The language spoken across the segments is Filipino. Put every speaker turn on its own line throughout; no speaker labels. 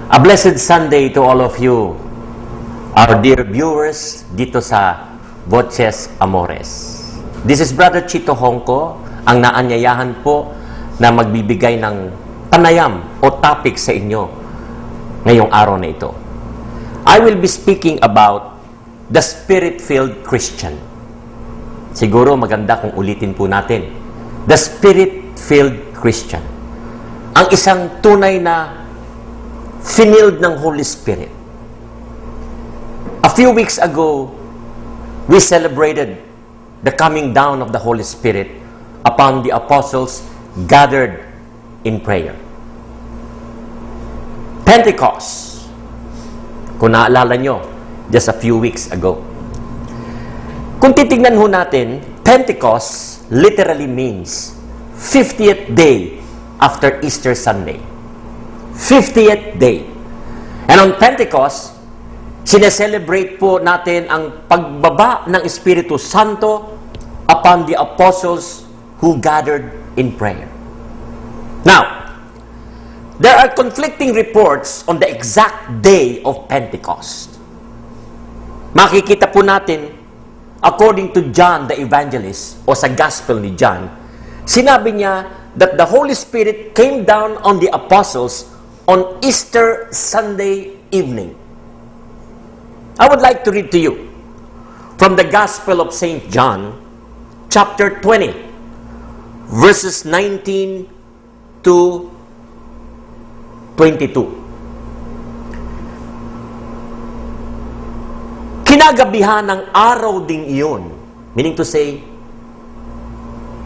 A blessed Sunday to all of you, our dear viewers dito sa Voces Amores. This is Brother Chito Hongko, ang naanyayahan po na magbibigay ng panayam o topic sa inyo ngayong araw na ito. I will be speaking about the Spirit-filled Christian. Siguro maganda kung ulitin po natin. The Spirit-filled Christian. Ang isang tunay na filled ng Holy Spirit. A few weeks ago, we celebrated the coming down of the Holy Spirit upon the apostles gathered in prayer. Pentecost, kung naalala nyo, just a few weeks ago. Kung titignan ho natin, Pentecost literally means 50th day after Easter Sunday. 50th day. And on Pentecost, sineselebrate po natin ang pagbaba ng Espiritu Santo upon the apostles who gathered in prayer. Now, there are conflicting reports on the exact day of Pentecost. Makikita po natin, according to John the Evangelist, o sa Gospel ni John, sinabi niya that the Holy Spirit came down on the apostles on Easter Sunday evening. I would like to read to you from the Gospel of St. John, chapter 20, verses 19 to 22. Kinagabihan ng araw ding iyon, meaning to say,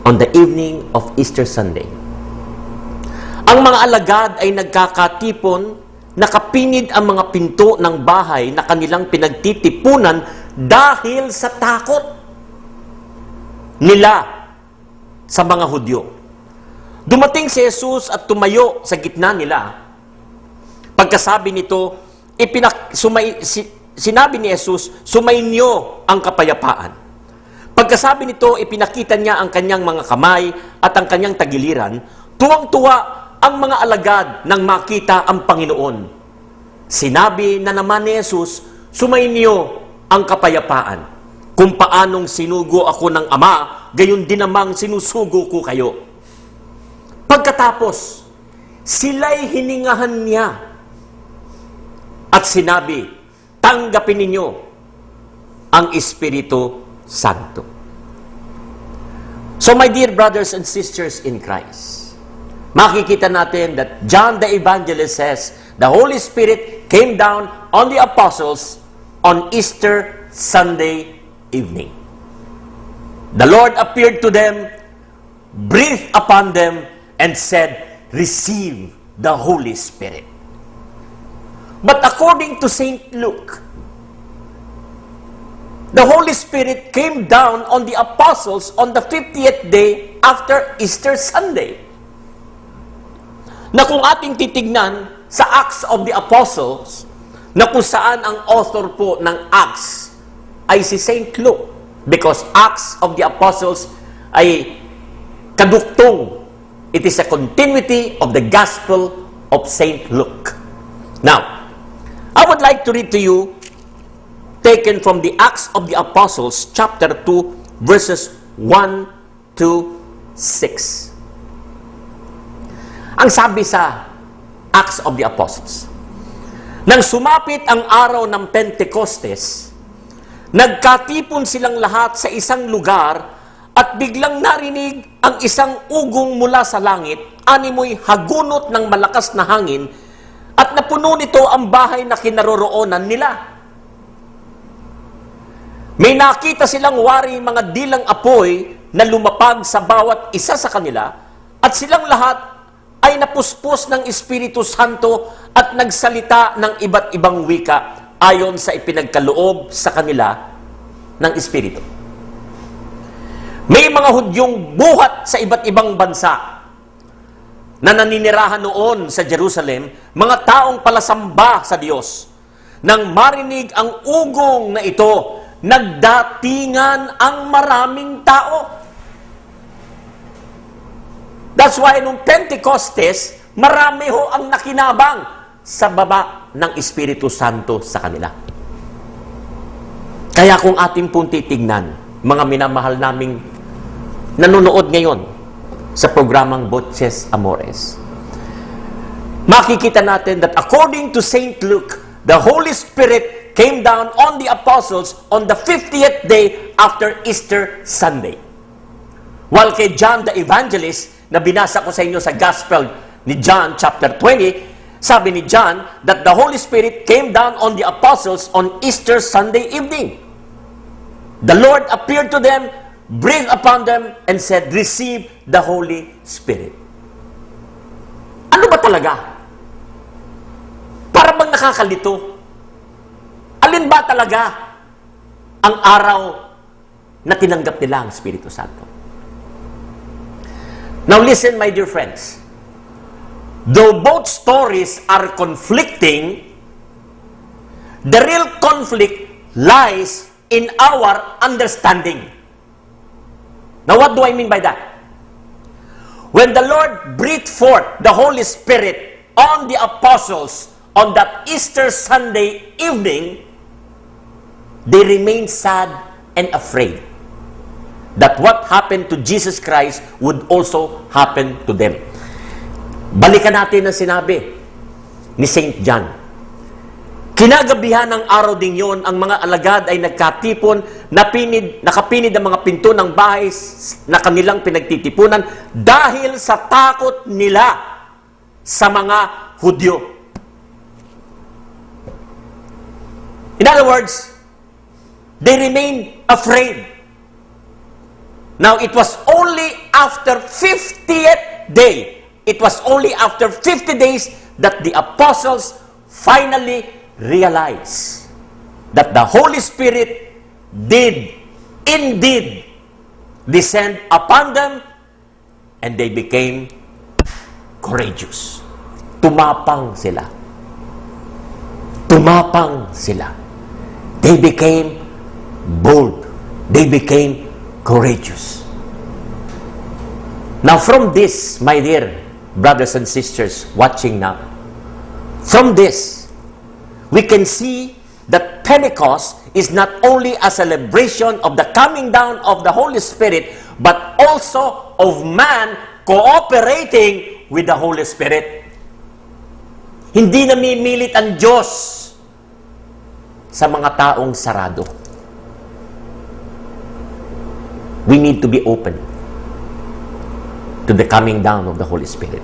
on the evening of Easter Sunday, ang mga alagad ay nagkakatipon, nakapinid ang mga pinto ng bahay na kanilang pinagtitipunan dahil sa takot nila sa mga Hudyo. Dumating si Jesus at tumayo sa gitna nila. Pagkasabi nito, sinabi ni Jesus, sumainyo ang kapayapaan. Pagkasabi nito, ipinakita niya ang kanyang mga kamay at ang kanyang tagiliran. Tuwang-tuwa ang mga alagad nang makita ang Panginoon. Sinabi na naman ni Jesus, sumainyo ang kapayapaan. Kung paanong sinugo ako ng Ama, gayon din namang sinusugo ko kayo. Pagkatapos, sila'y hiningahan niya at sinabi, tanggapin ninyo ang Espiritu Santo. So my dear brothers and sisters in Christ, makikita natin that John the Evangelist says, the Holy Spirit came down on the apostles on Easter Sunday evening. The Lord appeared to them, breathed upon them, and said, receive the Holy Spirit. But according to St. Luke, the Holy Spirit came down on the apostles on the 50th day after Easter Sunday. Na kung ating titignan sa Acts of the Apostles, na kung saan ang author po ng Acts ay si St. Luke, because Acts of the Apostles ay kaduktong. It is a continuity of the Gospel of St. Luke. Now, I would like to read to you, taken from the Acts of the Apostles, chapter 2, verses 1 to 6. Ang sabi sa Acts of the Apostles, nang sumapit ang araw ng Pentecostes, nagkatipon silang lahat sa isang lugar at biglang narinig ang isang ugong mula sa langit, animoy hagunot ng malakas na hangin, at napuno nito ang bahay na kinaroroonan nila. May nakita silang waring mga dilang apoy na lumapag sa bawat isa sa kanila, at silang lahat ay napuspos ng Espiritu Santo at nagsalita ng iba't ibang wika ayon sa ipinagkaloob sa kanila ng Espiritu. May mga Hudyong buhat sa iba't ibang bansa na naninirahan noon sa Jerusalem, mga taong palasamba sa Diyos. Nang marinig ang ugong na ito, nagdatingan ang maraming tao. That's why nung Pentecostes, marami ho ang nakinabang sa baba ng Espiritu Santo sa kanila. Kaya kung ating pong titignan, mga minamahal naming nanonood ngayon sa programang Boses Amores, makikita natin that according to Saint Luke, the Holy Spirit came down on the apostles on the 50th day after Easter Sunday. While kay John the Evangelist, na binasa ko sa inyo sa Gospel ni John chapter 20, sabi ni John that the Holy Spirit came down on the apostles on Easter Sunday evening. The Lord appeared to them, breathed upon them, and said, "Receive the Holy Spirit." Ano ba talaga? Para bang nakakalito? Alin ba talaga ang araw na tinanggap nila ang Espiritu Santo? Now listen, my dear friends. Though both stories are conflicting, the real conflict lies in our understanding. Now, what do I mean by that? When the Lord breathed forth the Holy Spirit on the apostles on that Easter Sunday evening, they remained sad and afraid that what happened to Jesus Christ would also happen to them. Balikan natin ang sinabi ni St. John. Kinagabihan ng araw ding yon, ang mga alagad ay nagkatipon, nakapinid ang mga pinto ng bahay na kanilang pinagtitipunan dahil sa takot nila sa mga Hudyo. In other words, they remained afraid. Now, it was only after 50th day, it was only after 50 days that the apostles finally realized that the Holy Spirit did indeed descend upon them, and they became courageous. Tumapang sila. Tumapang sila. They became bold. They became courageous. Now from this, my dear brothers and sisters watching now, from this, we can see that Pentecost is not only a celebration of the coming down of the Holy Spirit, but also of man cooperating with the Holy Spirit. Hindi namimilit ang Diyos sa mga taong sarado. We need to be open to the coming down of the Holy Spirit.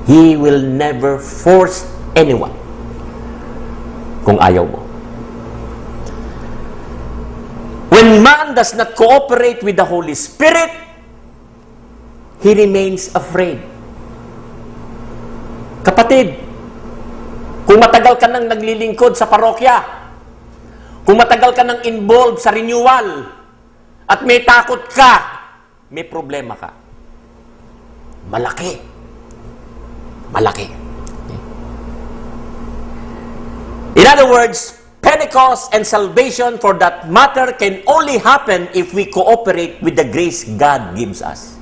He will never force anyone kung ayaw mo. When man does not cooperate with the Holy Spirit, he remains afraid. Kapatid, kung matagal ka nang naglilingkod sa parokya, kung matagal ka nang involved sa renewal, at may takot ka, may problema ka. Malaki. Malaki. In other words, Pentecost and salvation for that matter can only happen if we cooperate with the grace God gives us.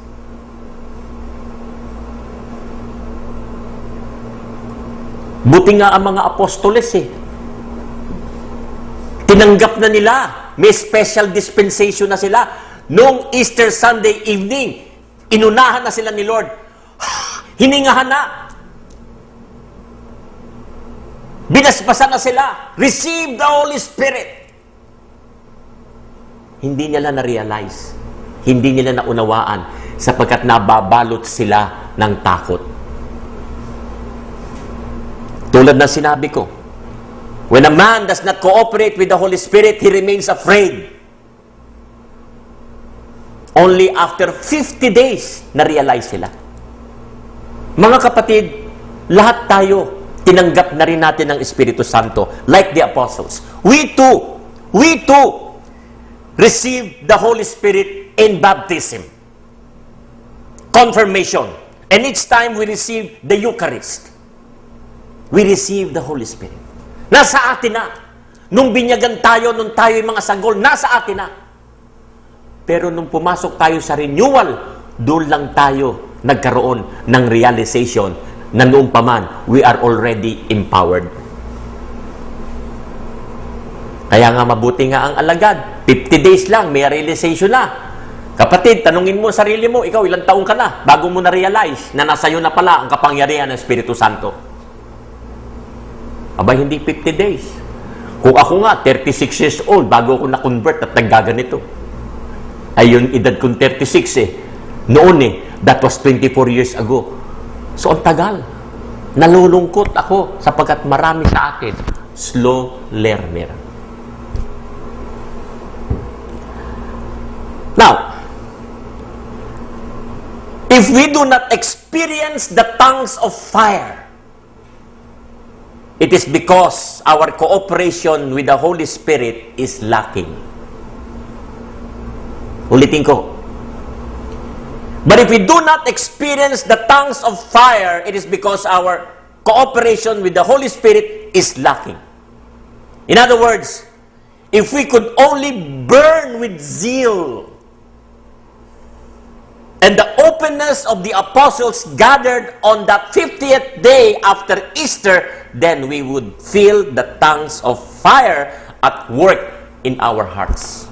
Buti nga ang mga apostoles tinanggap na nila. May special dispensation na sila. Noong Easter Sunday evening, inunahan na sila ni Lord. Hiningahan na. Binasbasan na sila. Receive the Holy Spirit. Hindi nila na-realize. Hindi nila naunawaan sapagkat nababalot sila ng takot. Tulad ng sinabi ko, when a man does not cooperate with the Holy Spirit, he remains afraid. Only after 50 days, na-realize sila. Mga kapatid, lahat tayo, tinanggap na rin natin ang Espiritu Santo, like the apostles. We too receive the Holy Spirit in baptism, confirmation. And each time we receive the Eucharist, we receive the Holy Spirit. Nasa atin na. Nung binyagan tayo, nung tayo yung mga sanggol, nasa atin na. Pero nung pumasok tayo sa renewal, doon lang tayo nagkaroon ng realization na noong pa man, we are already empowered. Kaya nga mabuti nga ang alagad. 50 days lang, may realization na. Kapatid, tanungin mo sarili mo, ikaw ilang taong ka na bago mo na-realize na nasa iyo na pala ang kapangyarihan ng Espiritu Santo. Aba, hindi 50 days. Kung ako nga, 36 years old, bago ako na-convert at naggaganito. Ay, yung edad kong 36 eh. Noon eh, that was 24 years ago. So, ang tagal. Nalulungkot ako sapagkat marami sa akin slow learner. Now, if we do not experience the tongues of fire, it is because our cooperation with the Holy Spirit is lacking. Ulitin ko. But if we do not experience the tongues of fire, it is because our cooperation with the Holy Spirit is lacking. In other words, if we could only burn with zeal and the openness of the apostles gathered on that 50th day after Easter, then we would feel the tongues of fire at work in our hearts.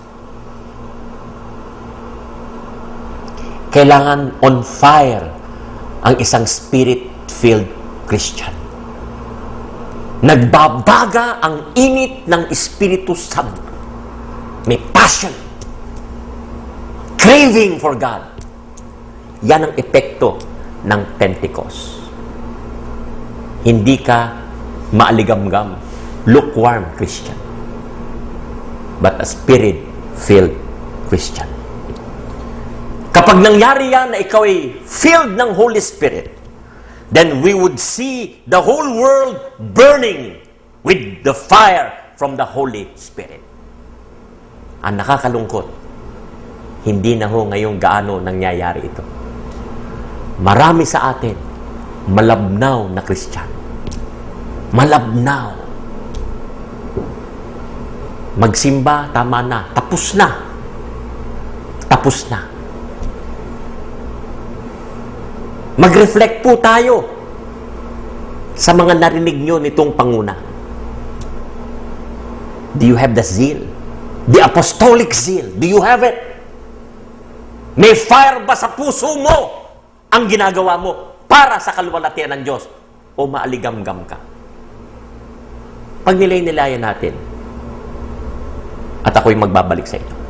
Kailangan on fire ang isang spirit-filled Christian. Nagbabaga ang init ng Espiritu Santo. May passion. Craving for God. Yan ang epekto ng Pentecost. Hindi ka maaligamgam, lukewarm Christian, but a spirit-filled Christian. Kapag nangyari yan na ikaw ay filled ng Holy Spirit, then we would see the whole world burning with the fire from the Holy Spirit. Ang nakakalungkot, hindi na ho ngayong gaano nangyayari ito. Marami sa atin, malabnaw na Christian. Malabnaw. Magsimba, tama na. Tapos na. Tapos na. Mag-reflect po tayo sa mga narinig nyo nitong panguna. Do you have the zeal? The apostolic zeal? Do you have it? May fire ba sa puso mo ang ginagawa mo para sa kaluwalhatian ng Diyos? O maaligamgam ka? Pag nilay-nilayan natin, at ako'y magbabalik sa inyo.